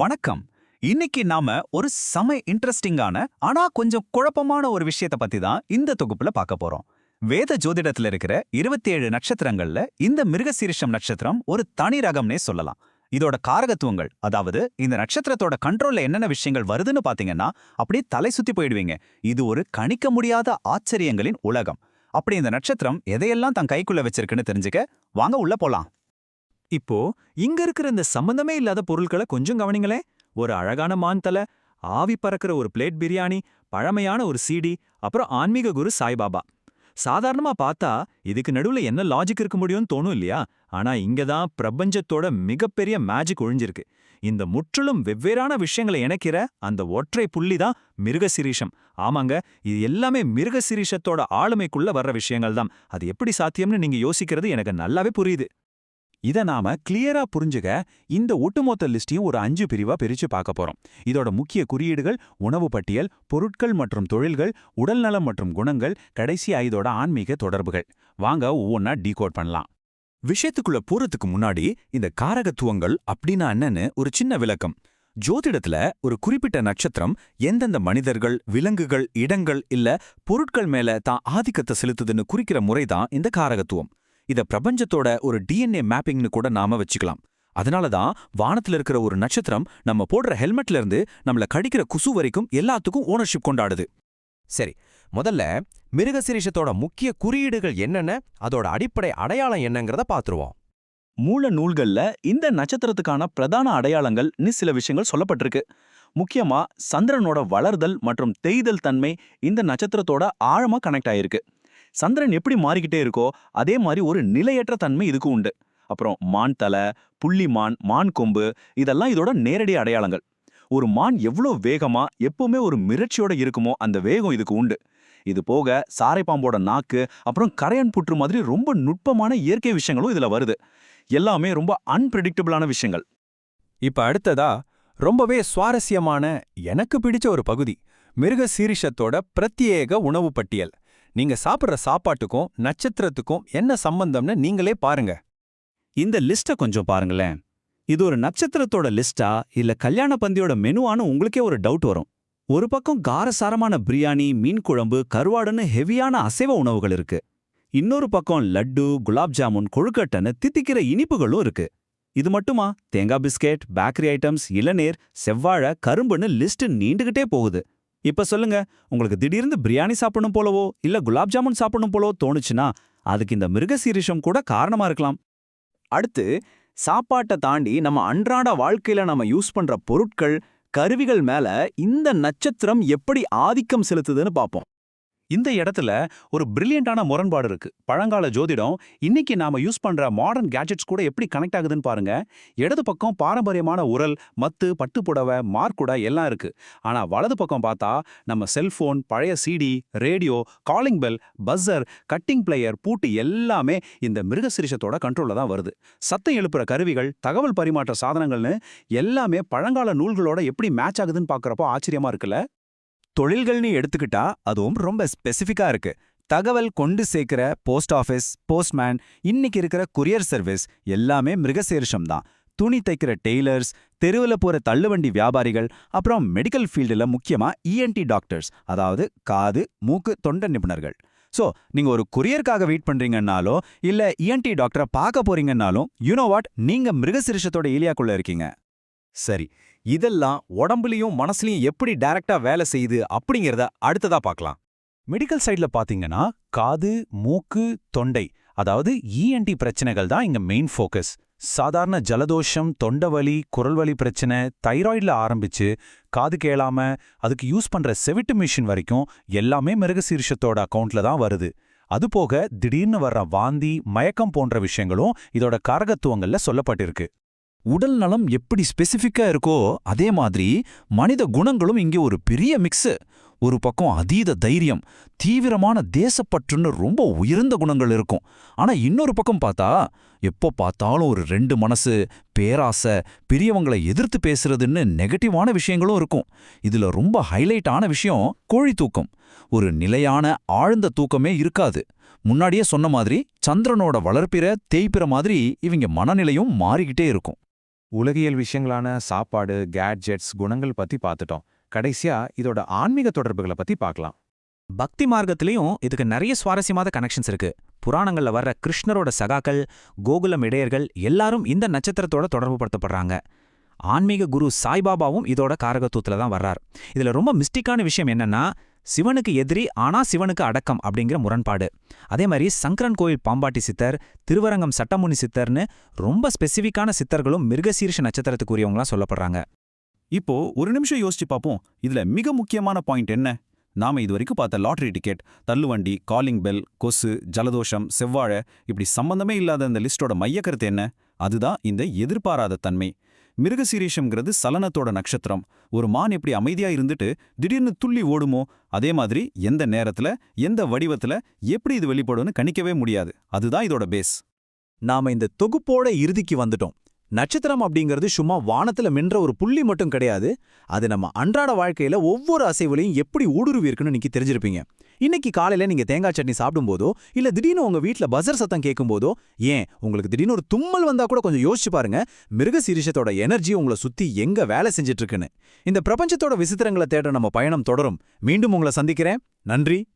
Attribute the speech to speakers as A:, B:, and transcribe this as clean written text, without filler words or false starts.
A: வணக்கம். இன்னைக்கு நாம ஒரு செம இன்ட்ரெஸ்டிங்கான ஆனா கொஞ்சம் குழப்பமான ஒரு விஷயத்தை பத்தி தான் இந்த தொகுப்புல பார்க்க போறோம். வேத ஜோதிடத்துல இருக்கிற 27 நட்சத்திரங்கள்ல இந்த மிருகசீரிஷம் நட்சத்திரம் ஒரு தனி ரகம்னே சொல்லலாம். இதோட காரகத்துவங்கள், அதாவது இந்த நட்சத்திரத்தோட கண்ட்ரோல்ல என்னென்ன விஷயங்கள் வருதுன்னு பாத்தீங்கன்னா அப்படியே தலை சுத்தி போயிடுவீங்க. இது ஒரு கணிக்க முடியாத ஆச்சரியங்களின் உலகம். அப்படி இந்த நட்சத்திரம் எதையெல்லாம் தன் கைக்குள்ள வச்சிருக்குன்னு தெரிஞ்சுக்க வாங்க உள்ள போலாம்.
B: இப்போ இங்க இருக்கிற இந்த சம்பந்தமே இல்லாத பொருட்களை கொஞ்சம் கவனிங்களேன். ஒரு அழகான மான் தலை, ஆவி பறக்கிற ஒரு பிளேட் பிரியாணி, பழமையான ஒரு சிடி, அப்புறம் ஆன்மீக குரு சாய்பாபா. சாதாரணமா பார்த்தா இதுக்கு நடுவுல என்ன லாஜிக் இருக்க முடியும்னு தோணும் இல்லையா? ஆனா இங்க தான் பிரபஞ்சத்தோட மிகப்பெரிய மேஜிக் ஒழிஞ்சிருக்கு. இந்த முற்றிலும் வெவ்வேறான விஷயங்களை இணைக்கிற அந்த ஒற்றை புள்ளி தான் மிருகசிரீஷம். ஆமாங்க, இது எல்லாமே மிருகசிரீஷத்தோட ஆளுமைக்குள்ள வர்ற விஷயங்கள் தான். அது எப்படி சாத்தியம்னு நீங்க யோசிக்கிறது எனக்கு நல்லாவே புரியுது.
C: இத நாம கிளியரா புரிஞ்சுக்க இந்த ஒட்டுமொத்த லிஸ்டையும் ஒரு 5 பிரிவா பிரிச்சு பார்க்க போறோம். இதோட முக்கிய குறியீடுகள், உணவு பட்டியல், பொருட்கள் மற்றும் தொழில்கள், உடல்நலம் மற்றும் குணங்கள், கடைசியா இதோட ஆன்மீக தொடர்புகள். வாங்க ஒவ்வொன்னா டீகோட் பண்ணலாம். விஷயத்துக்குள்ள போறதுக்கு முன்னாடி இந்த காரகத்துவங்கள் அப்படின்னா என்னன்னு ஒரு சின்ன விளக்கம். ஜோதிடத்துல ஒரு குறிப்பிட்ட நட்சத்திரம் எந்தெந்த மனிதர்கள், விலங்குகள், இடங்கள் இல்ல பொருட்கள் மேல தான் ஆதிக்கத்தை செலுத்துதுன்னு குறிக்கிற முறைதான் இந்த காரகத்துவம். இத பிரபஞ்சத்தோட ஒரு டிஎன்ஏ மேப்பிங்னு கூட நாம வச்சுக்கலாம். அதனால தான் வானத்துல இருக்கிற ஒரு நட்சத்திரம் நம்ம போடுற ஹெல்மெட்ல இருந்து நம்மள கடிக்கிற குசு வரைக்கும் எல்லாத்துக்கும் ஓனர்ஷிப் கொண்டாடுது.
D: சரி, முதல்ல மிருகசிரீஷத்தோட முக்கிய குறியீடுகள் என்னென்ன, அதோட அடிப்படை அடையாளம் என்னங்கிறத பார்த்துருவோம்.
A: மூல நூல்கள்ல இந்த நட்சத்திரத்துக்கான பிரதான அடையாளங்கள்னு சில விஷயங்கள் சொல்லப்பட்டிருக்கு. முக்கியமா சந்திரனோட வளர்தல் மற்றும் தேய்தல் தன்மை இந்த நட்சத்திரத்தோட ஆழமா கனெக்ட் ஆயிருக்கு. சந்திரன் எப்படி மாறிக்கிட்டே இருக்கோ அதே மாதிரி ஒரு நிலையற்ற தன்மை இதுக்கு உண்டு. அப்புறம் மான் தலை, புள்ளி மான், மான் கொம்பு, இதெல்லாம் இதோட நேரடி அடையாளங்கள். ஒரு மான் எவ்வளோ வேகமா எப்பவுமே ஒரு மிரட்சியோட இருக்குமோ அந்த வேகம் இதுக்கு உண்டு. இது போக சாரை பாம்போட நாக்கு, அப்புறம் கரையான் புற்று மாதிரி ரொம்ப நுட்பமான இயற்கை விஷயங்களும் இதுல வருது. எல்லாமே ரொம்ப அன்பிரடிக்டபிளான விஷயங்கள்.
C: இப்ப அடுத்ததா ரொம்பவே சுவாரஸ்யமான, எனக்கு பிடிச்ச ஒரு பகுதி, மிருகசீரிஷத்தோட பிரத்யேக உணவு பட்டியல். நீங்க சாப்பிடுற சாப்பாட்டுக்கும் நட்சத்திரத்துக்கும் என்ன சம்பந்தம்னு நீங்களே பாருங்க.
A: இந்த லிஸ்ட்டை கொஞ்சம் பாருங்களேன். இது ஒரு நட்சத்திரத்தோட லிஸ்டா இல்ல கல்யாண பந்தியோட மெனுவான்னு உங்களுக்கே ஒரு டவுட் வரும். ஒரு பக்கம் காரசாரமான பிரியாணி, மீன் குழம்பு, கருவாடுன்னு ஹெவியான அசைவ உணவுகள் இருக்கு. இன்னொரு பக்கம் லட்டு, குலாப் ஜாமுன், கொழுக்கட்டைன்னு தித்திக்கிற இனிப்புகளும் இருக்கு. இது மட்டுமா, தேங்காய் பிஸ்கெட், பேக்கரி ஐட்டம்ஸ், இளநீர், செவ்வாழை, கரும்புன்னு லிஸ்ட் நீண்டுகிட்டே போகுது. இப்ப சொல்லுங்க, உங்களுக்கு திடீர்னு பிரியாணி சாப்பிடணும் போலவோ இல்ல குலாப் ஜாமுன் சாப்பிடணும் போலவோ தோணுச்சுன்னா அதுக்கு இந்த மிருகசீரிஷம் கூட காரணமா இருக்கலாம். அடுத்து, சாப்பாட்டை தாண்டி நம்ம அன்றாட வாழ்க்கையில நம்ம யூஸ் பண்ற பொருட்கள், கருவிகள் மேல இந்த நட்சத்திரம் எப்படி ஆதிக்கம் செலுத்துதுன்னு பார்ப்போம். இந்த இடத்துல ஒரு பிரில்லியண்டான முரண்பாடு இருக்கு. பழங்கால ஜோதிடம் இன்னைக்கு நாம யூஸ் பண்ற மாடர்ன் கேட்ஜெட்ஸ் கூட எப்படி கனெக்ட் ஆகுதுன்னு பாருங்க. இடது பக்கம் பாரம்பரியமான உரல், மத்து, பட்டுப்புடவை, மார்க்குடை எல்லாம் இருக்கு. ஆனா வலது பக்கம் பார்த்தா நம்ம செல்போன், பழைய CD, radio, calling bell, buzzer, cutting player, பூட்டு எல்லாமே இந்த மிருகசிரிஷத்தோட கண்ட்ரோல்ல தான் வருது. சத்தம் எழுப்புற கருவிகள், தகவல் பரிமாற்ற சாதனங்கள்னு எல்லாமே பழங்கால நூல்களோட எப்படி மேட்ச் ஆகுதுன்னு பார்க்கறப்போ ஆச்சரியமா இருக்குல்ல.
C: தொழில்கள்னு எடுத்துக்கிட்டா அதுவும் ரொம்ப ஸ்பெசிஃபிக்கா இருக்கு. தகவல் கொண்டு சேர்க்கிற போஸ்ட் ஆஃபீஸ், போஸ்ட்மேன், இன்னைக்கு இருக்கிற குரியர் சர்வீஸ் எல்லாமே மிருகசீரிஷம் தான். துணி தைக்கிற டெய்லர்ஸ், தெருவில் போற தள்ளுவண்டி வியாபாரிகள், அப்புறம் மெடிக்கல் ஃபீல்டில் முக்கியமா இஎன்டி டாக்டர்ஸ், அதாவது காது, மூக்கு, தொண்டை நிபுணர்கள். ஸோ நீங்க ஒரு குரியருக்காக வெயிட் பண்றீங்கன்னாலோ இல்ல இஎன்டி டாக்டரை பார்க்க போறீங்கன்னாலும் யூனோ வாட், நீங்க மிருகசீரிஷத்தோட ஏலியாக்குள்ள இருக்கீங்க.
D: சரி, இதெல்லாம் உடம்புலயும் மனசுலயும் எப்படி டைரக்டா வேலை செய்யுது அப்படிங்கிறத அடுத்ததா பார்க்கலாம்.
C: மெடிக்கல் சைட்ல பாத்தீங்கன்னா காது, மூக்கு, தொண்டை, அதாவது இஎன்டி பிரச்சனைகள் தான் இங்க மெயின் ஃபோக்கஸ். சாதாரண ஜலதோஷம், தொண்டவலி, குரல்வலி பிரச்சனை, தைராய்டில் ஆரம்பிச்சு காது கேளாம அதுக்கு யூஸ் பண்ற செவிட்டு மிஷின் வரைக்கும் எல்லாமே மிருகசீரிஷத்தோட அக்கவுண்ட்ல தான் வருது. அதுபோக திடீர்னு வர்ற வாந்தி, மயக்கம் போன்ற விஷயங்களும் இதோட காரகத்துவங்கள்ல சொல்லப்பட்டிருக்கு. உடல் நலம் எப்படி ஸ்பெசிஃபிக்கா இருக்கோ அதே மாதிரி மனித குணங்களும் இங்கே ஒரு பெரிய மிக்ஸு. ஒரு பக்கம் அதீத தைரியம், தீவிரமான தேசப்பற்றுன்னு ரொம்ப உயர்ந்த குணங்கள் இருக்கும். ஆனா இன்னொரு பக்கம் பார்த்தா எப்போ பார்த்தாலும் ஒரு 2 மனசு, பேராசை, பெரியவங்களை எதிர்த்து பேசுறதுன்னு நெகட்டிவான விஷயங்களும் இருக்கும். இதுல ரொம்ப ஹைலைட்டான விஷயம் கோழி தூக்கம். ஒரு நிலையான ஆழ்ந்த தூக்கமே இருக்காது. முன்னாடியே சொன்ன மாதிரி சந்திரனோட வளர்ப்பிற தேய்ப்பிற மாதிரி இவங்க மனநிலையும் மாறிக்கிட்டே இருக்கும். உலகியல் விஷயங்களான சாப்பாடு, கேட்ஜெட்ஸ், குணங்கள் பத்தி பார்த்துட்டோம். கடைசியா இதோட ஆன்மீக தொடர்புகளை பத்தி பார்க்கலாம்.
B: பக்தி மார்க்கத்திலையும் இதுக்கு நிறைய சுவாரஸ்யமான கனெக்ஷன்ஸ் இருக்கு. புராணங்கள்ல வர்ற கிருஷ்ணரோட சகாக்கள், கோகுலம் இடையர்கள் எல்லாரும் இந்த நட்சத்திரத்தோட தொடர்பு படுத்தப்படுறாங்க. ஆன்மீக குரு சாய்பாபாவும் இதோட காரகத்துவத்துல தான் வர்றார். இதுல ரொம்ப மிஸ்டிக்கான விஷயம் என்னன்னா, சிவனுக்கு எதிரி ஆனா சிவனுக்கு அடக்கம் அப்படிங்கிற முரண்பாடு. அதே மாதிரி சங்கரன் கோயில் பாம்பாட்டி சித்தர், திருவரங்கம் சட்டமுனி சித்தர்னு ரொம்ப ஸ்பெசிஃபிக்கான சித்தர்களும் மிருகசீரிஷ நட்சத்திரத்துக்குரியவங்களா சொல்லப்படுறாங்க.
A: இப்போ ஒரு நிமிஷம் யோசிச்சு பார்ப்போம். இதுல மிக முக்கியமான பாயிண்ட் என்ன? நாம இதுவரைக்கும் பார்த்த லாட்டரி டிக்கெட், தள்ளுவண்டி, காலிங் பெல், கொசு, ஜலதோஷம், செவ்வாழை, இப்படி சம்பந்தமே இல்லாத இந்த லிஸ்டோட மையக்கருத்து என்ன? அதுதான் இந்த எதிர்பாராத தன்மை. மிருகசீரிஷம்ங்கிறது சலனத்தோட நட்சத்திரம். ஒரு மான் எப்படி அமைதியா இருந்துட்டு திடீர்னு துள்ளி ஓடுமோ, அதே மாதிரி எந்த நேரத்துல எந்த வடிவத்துல எப்படி இது வெளிப்படும்னு கணிக்கவே முடியாது. அதுதான் இதோட பேஸ்.
B: நாம இந்த தொகுப்போட இறுதிக்கு வந்துட்டோம். நட்சத்திரம் அப்படிங்கிறது சும்மா வானத்துல மின்ற ஒரு புள்ளி மட்டும் கிடையாது. அது நம்ம அன்றாட வாழ்க்கையில ஒவ்வொரு அசைவுலையும் எப்படி ஊடுருவி இருக்குன்னு நீங்க தெரிஞ்சிருப்பீங்க. இன்னைக்கு காலையில நீங்க தேங்காய் சட்னி சாப்பிடும்போதோ, இல்ல திடீர்னு உங்க வீட்ல பஜர் சத்தம் கேட்கும்போதோ, ஏன் உங்களுக்கு திடீர்னு ஒரு தும்மல் வந்தா கூட கொஞ்சம் யோசிச்சு பாருங்க, மிருகசீரிஷத்தோட எனர்ஜி உங்களை சுத்தி எங்க வேலை செஞ்சுட்டு இருக்குன்னு. இந்த பிரபஞ்சத்தோட விசித்திரங்களை தேட நம்ம பயணம் தொடரும். மீண்டும் உங்களை சந்திக்கிறேன். நன்றி.